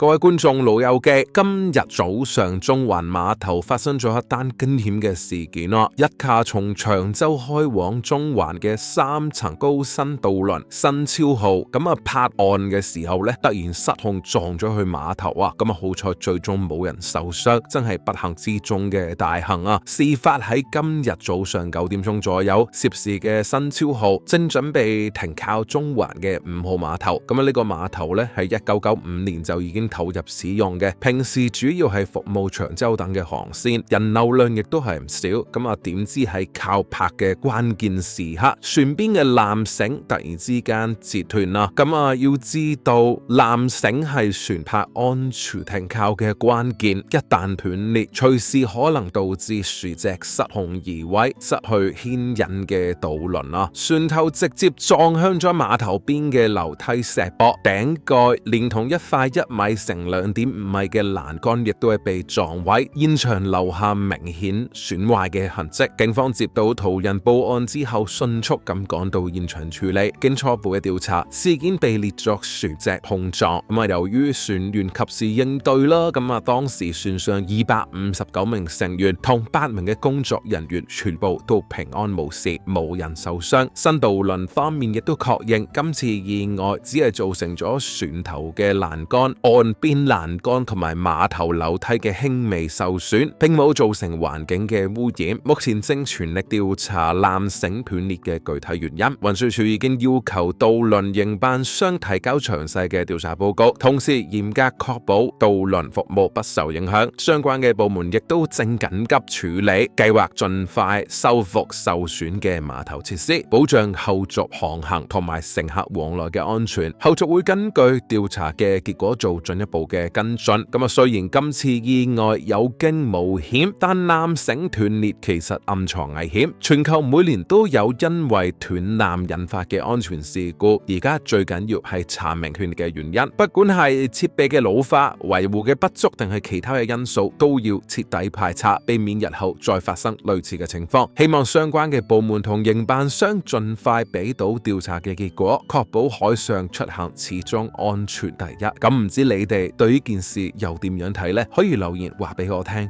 各位觀眾老友記，今日早上中環碼頭發生咗一單驚險嘅事件啦！一架從長洲開往中環嘅3層高新渡輪新超號咁泊岸嘅時候咧，突然失控撞咗去碼頭啊！咁好彩最終冇人受傷，真係不幸之中嘅大幸啊！事發喺今日早上9點鐘左右，涉事嘅新超號正準備停靠中環嘅5號碼頭。咁呢個碼頭咧係1995年就已經投入使用嘅，平時主要係服務長洲等嘅航線，人流量亦都係唔少。咁點知喺靠泊嘅關鍵時刻，船邊嘅纜繩突然之間截斷啦。要知道纜繩係船泊安全停靠嘅關鍵，一旦斷裂，隨時可能導致船隻失控移位，失去牽引嘅渡輪啦。船頭直接撞向咗碼頭邊嘅樓梯石壆，頂蓋連同一塊1米乘2.5米嘅欄杆亦都係被撞毀，現場留下明顯損壞嘅痕跡。警方接到途人報案之後，迅速咁趕到現場處理。經初步嘅調查，事件被列作船隻碰撞。由於船員及時應對啦，當時船上259名成員同8名嘅工作人員全部都平安無事，冇人受傷。新渡輪方面亦都確認，今次意外只係造成咗船頭嘅欄杆、岸邊欄杆同埋碼頭樓梯嘅輕微受損，並冇造成環境嘅污染。目前正全力調查纜繩斷裂嘅具體原因。運輸署已經要求渡輪營辦商提交詳細嘅調查報告，同時嚴格確保渡輪服務不受影響。相關嘅部門亦都正緊急處理，計劃盡快修復受損嘅碼頭設施，保障後續航行同埋乘客往來嘅安全。後續會根據調查嘅結果做進一步嘅跟進。雖然今次意外有驚無險，但纜繩斷裂其實暗藏危險。全球每年都有因為斷纜引發嘅安全事故，而家最緊要係查明斷裂嘅原因。不管係設備嘅老化、維護嘅不足，定係其他嘅因素，都要徹底排查，避免日後再發生類似嘅情況。希望相關嘅部門同營辦商盡快俾到調查嘅結果，確保海上出行始終安全第一。咁唔知你哋對呢件事又點樣睇呢？可以留言話俾我聽。